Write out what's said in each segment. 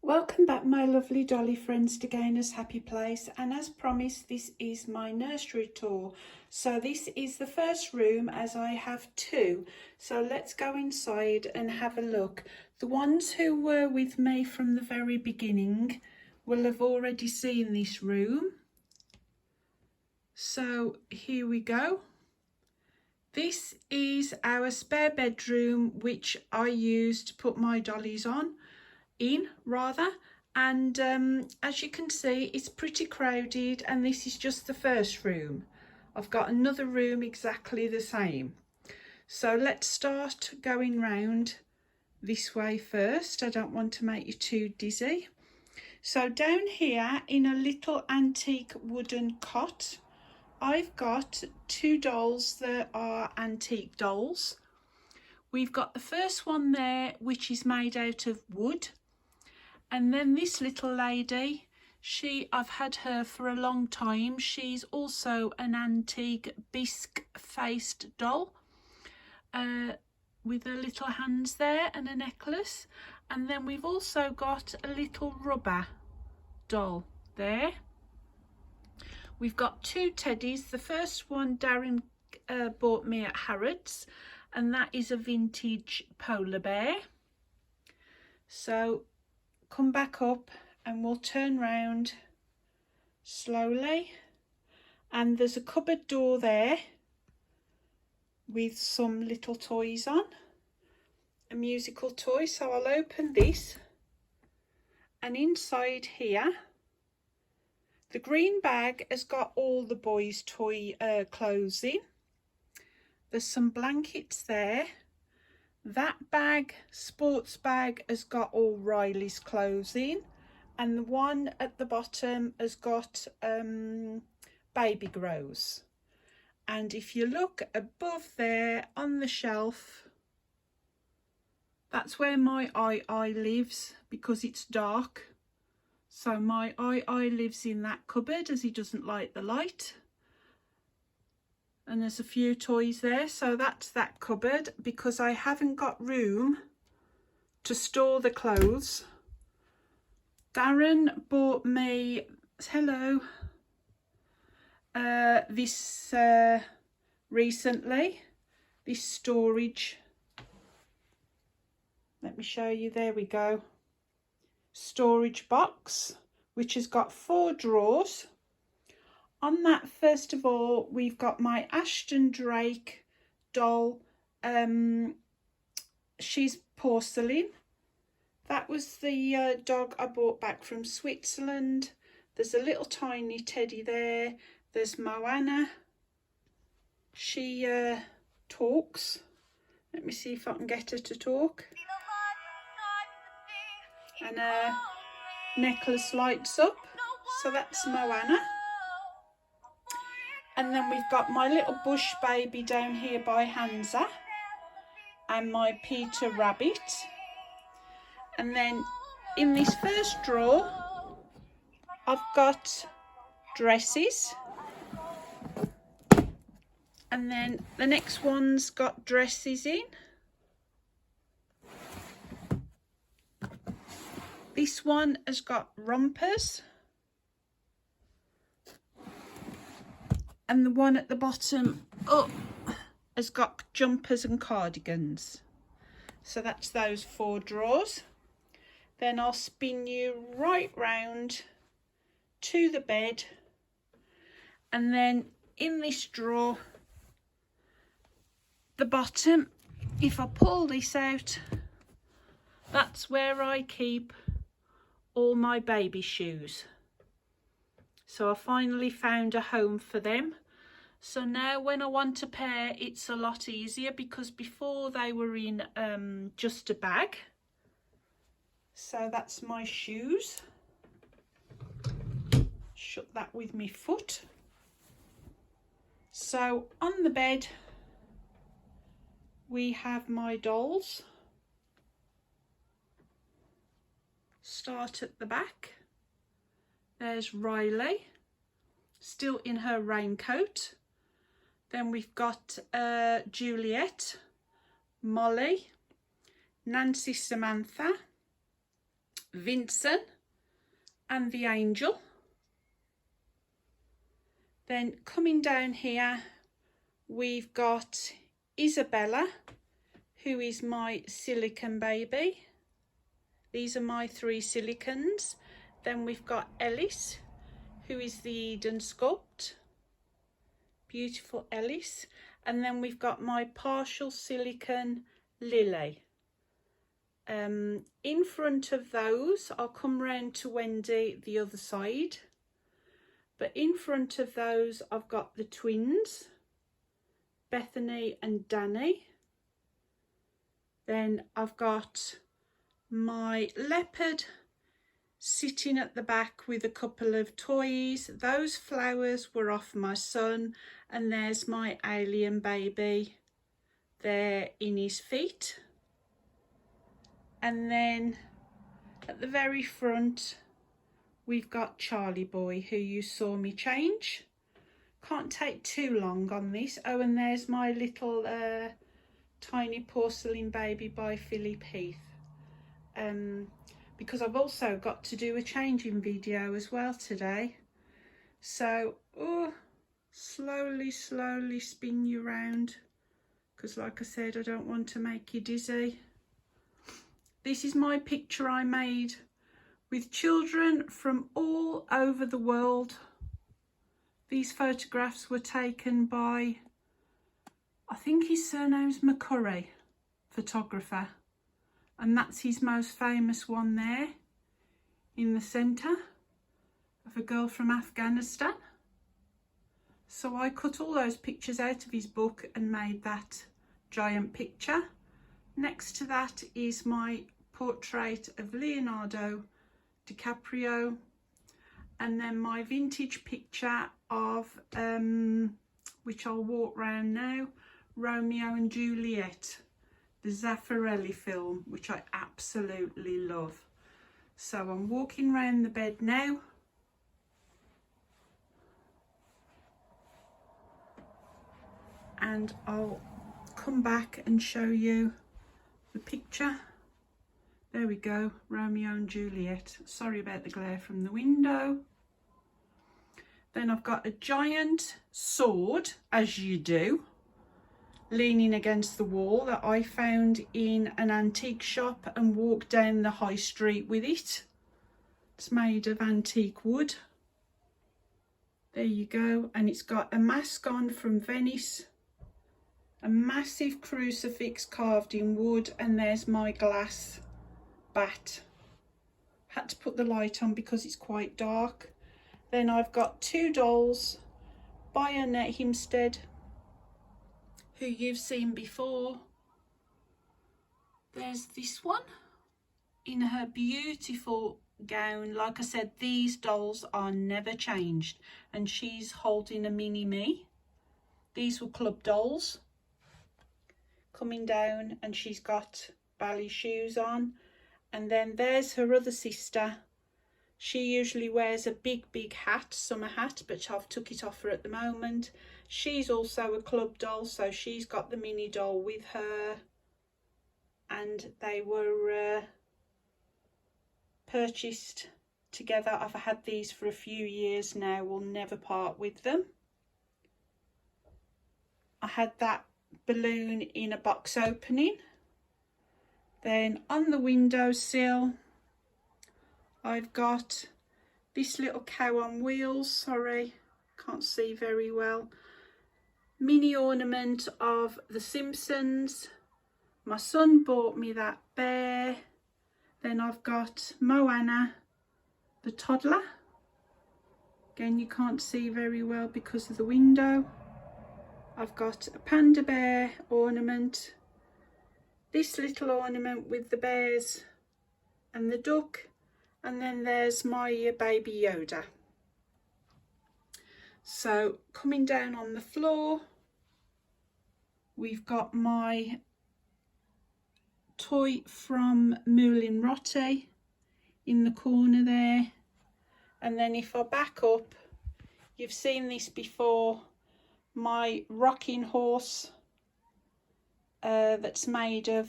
Welcome back my lovely dolly friends to Gainer's Happy Place, and as promised this is my nursery tour. So this is the first room as I have two, so let's go inside and have a look. The ones who were with me from the very beginning will have already seen this room. So here we go. This is our spare bedroom which I used to put my dollies in, and as you can see it's pretty crowded, and this is just the first room. I've got another room exactly the same, so let's start going round this way first. I don't want to make you too dizzy. So down here in a little antique wooden cot, I've got two dolls that are antique dolls. We've got the first one there which is made out of wood. And then this little lady, I've had her for a long time. She's also an antique bisque-faced doll with her little hands there and a necklace. And then we've also got a little rubber doll there. We've got two teddies. The first one Darren bought me at Harrods, and that is a vintage polar bear. So come back up and we'll turn round slowly, and there's a cupboard door there with some little toys on, a musical toy. So I'll open this, and inside here the green bag has got all the boys' toy clothes in. There's some blankets there. That bag, sports bag, has got all Riley's clothes in, and the one at the bottom has got baby grows. And if you look above there on the shelf, that's where my eye lives, because it's dark. So my eye lives in that cupboard as he doesn't like the light. And there's a few toys there, so that's that cupboard, because I haven't got room to store the clothes. Darren bought me, hello, this recently, this storage. Let me show you, there we go. Storage box, which has got 4 drawers. On that, first of all, we've got my Ashton Drake doll. She's porcelain. That was the dog I bought back from Switzerland. There's a little tiny teddy there. There's Moana. She talks. Let me see if I can get her to talk. And her necklace lights up. So that's Moana. And then we've got my little bush baby down here by Hansa, and my Peter Rabbit. And then in this first drawer, I've got dresses. And then the next one's got dresses in. This one has got rompers. And the one at the bottom has got jumpers and cardigans. So that's those 4 drawers. Then I'll spin you right round to the bed, and then in this drawer, the bottom, if I pull this out, that's where I keep all my baby shoes. So I finally found a home for them. So now when I want a pair, it's a lot easier, because before they were in just a bag. So that's my shoes. Shut that with my foot. So on the bed, we have my dolls. Start at the back. There's Riley, still in her raincoat. Then we've got Juliet, Molly, Nancy Samantha, Vincent and the angel. Then coming down here, we've got Isabella, who is my silicone baby. These are my 3 silicons. Then we've got Ellis, who is the Eden sculpt. Beautiful Ellis. And then we've got my partial silicone Lily. In front of those, I'll come round to Wendy the other side. But in front of those, I've got the twins, Bethany and Danny. Then I've got my leopard sitting at the back with a couple of toys. Those flowers were off my son, and there's my alien baby there in his feet. And then at the very front, we've got Charlie Boy, who you saw me change. Can't take too long on this. Oh, and there's my little tiny porcelain baby by Philip Heath. Because I've also got to do a changing video as well today. So, slowly spin you round, because like I said, I don't want to make you dizzy. This is my picture I made with children from all over the world. These photographs were taken by, I think his surname's McCurry, photographer. And that's his most famous one there in the centre, of a girl from Afghanistan. So I cut all those pictures out of his book and made that giant picture. Next to that is my portrait of Leonardo DiCaprio, and then my vintage picture of, which I'll walk round now, Romeo and Juliet, the Zaffarelli film, which I absolutely love. So I'm walking round the bed now. And I'll come back and show you the picture. There we go, Romeo and Juliet. Sorry about the glare from the window. Then I've got a giant sword, as you do, leaning against the wall, that I found in an antique shop and walked down the high street with it. It's made of antique wood. There you go. And it's got a mask on from Venice, a massive crucifix carved in wood, and there's my glass bat. Had to put the light on because it's quite dark. Then I've got 2 dolls by Annette Funicello, who you've seen before. There's this one in her beautiful gown. Like I said, these dolls are never changed, and she's holding a mini me. These were club dolls coming down, and she's got ballet shoes on. And then there's her other sister. She usually wears a big hat, summer hat, but I've took it off her at the moment. She's also a club doll, so she's got the mini doll with her, and they were purchased together. I've had these for a few years now, will never part with them. I had that balloon in a box opening. Then on the windowsill, I've got this little cow on wheels. Sorry, can't see very well. Mini ornament of The Simpsons. My son bought me that bear. Then I've got Moana, the toddler. Again, you can't see very well because of the window. I've got a panda bear ornament. This little ornament with the bears and the duck. And then there's my baby Yoda. So coming down on the floor, we've got my toy from Moulin Rotte in the corner there. And then if I back up, you've seen this before, my rocking horse that's made of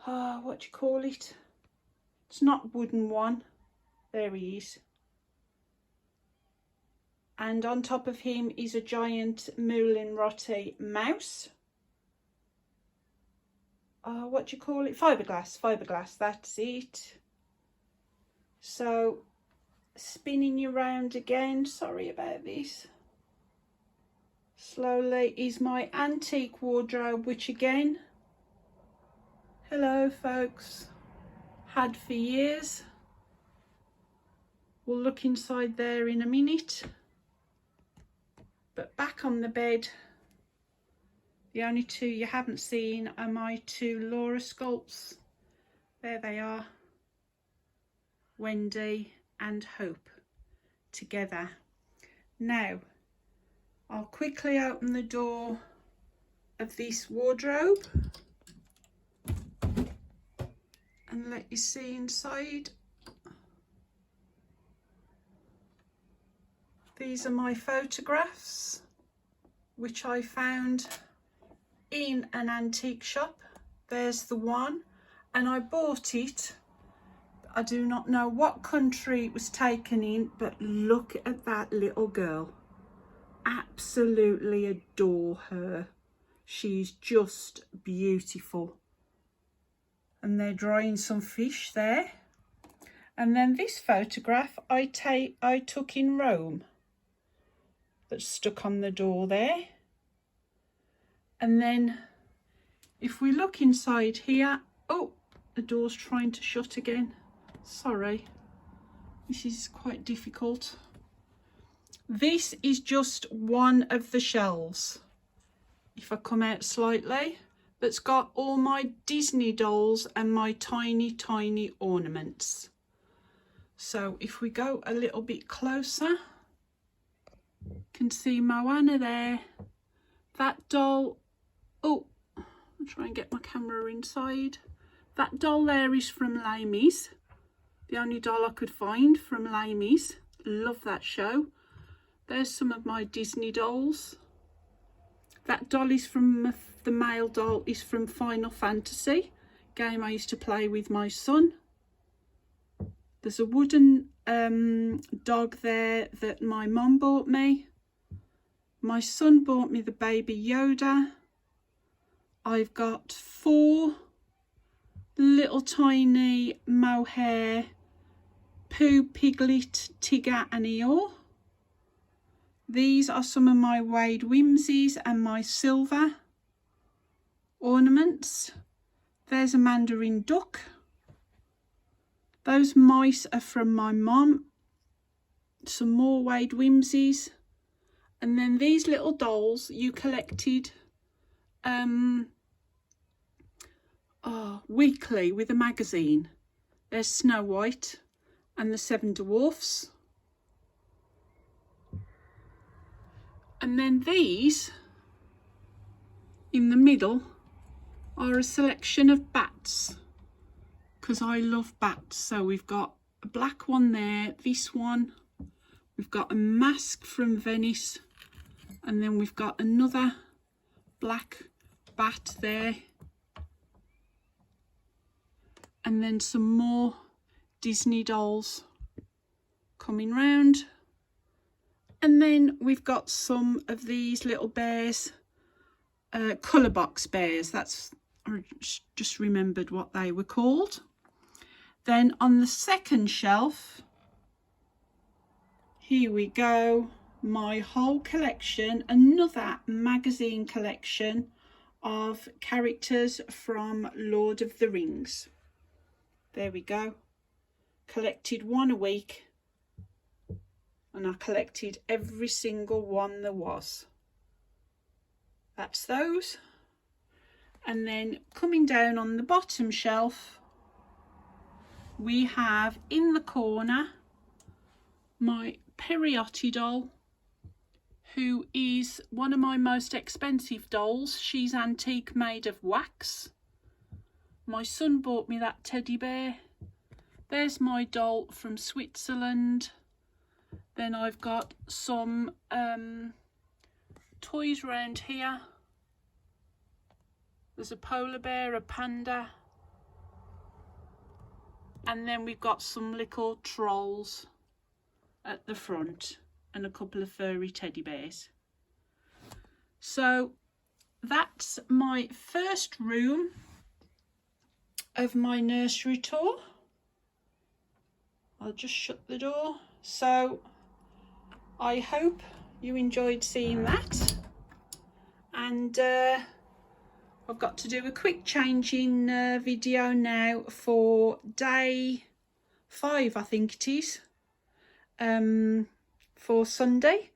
what do you call it? It's not wooden one. There he is. And on top of him is a giant Moulin Rotte mouse. What do you call it? Fiberglass, that's it. So, spinning you round again, sorry about this. Slowly is my antique wardrobe, which again, hello folks, had for years. We'll look inside there in a minute. But back on the bed, the only two you haven't seen are my two Laura sculpts. There they are, Wendy and Hope together. Now, I'll quickly open the door of this wardrobe and let you see inside. These are my photographs, which I found in an antique shop. There's the one, and I bought it. I do not know what country it was taken in, but look at that little girl. Absolutely adore her. She's just beautiful. And they're drying some fish there. And then this photograph I took in Rome. That's stuck on the door there. And then if we look inside here, oh, the door's trying to shut again. Sorry, this is quite difficult. This is just one of the shelves, if I come out slightly, that's got all my Disney dolls and my tiny ornaments. So if we go a little bit closer, you can see Moana there. That doll, oh, I'll try and get my camera inside. That doll there is from Lamy's, the only doll I could find from Lamy's. Love that show. There's some of my Disney dolls. That doll is from, the male doll is from Final Fantasy, game I used to play with my son. There's a wooden dog there that my mum bought me. My son bought me the baby Yoda. I've got 4 little tiny mohair Pooh, Piglet, Tigger and Eeyore. These are some of my Wade Whimsies and my silver ornaments. There's a mandarin duck. Those mice are from my mum. Some more Wade Whimsies. And then these little dolls you collected weekly with a magazine. There's Snow White and the 7 Dwarfs. And then these in the middle are a selection of bats, because I love bats. So we've got a black one there, this one, we've got a mask from Venice, and then we've got another black bat there, and then some more Disney dolls coming round. And then we've got some of these little bears, colour box bears. That's, I just remembered what they were called. Then on the second shelf, here we go, my whole collection, another magazine collection of characters from Lord of the Rings. There we go. Collected one a week. And I collected every single one there was. That's those. And then coming down on the bottom shelf, we have in the corner my Periotti doll, who is one of my most expensive dolls. She's antique, made of wax. My son bought me that teddy bear. There's my doll from Switzerland. Then I've got some toys around here. There's a polar bear, a panda, and then we've got some little trolls at the front and a couple of furry teddy bears. So that's my first room of my nursery tour. I'll just shut the door. So I hope you enjoyed seeing that, and I've got to do a quick change in video now for day 5, I think it is, for Sunday.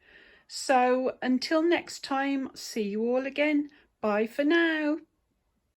So until next time, see you all again. Bye for now.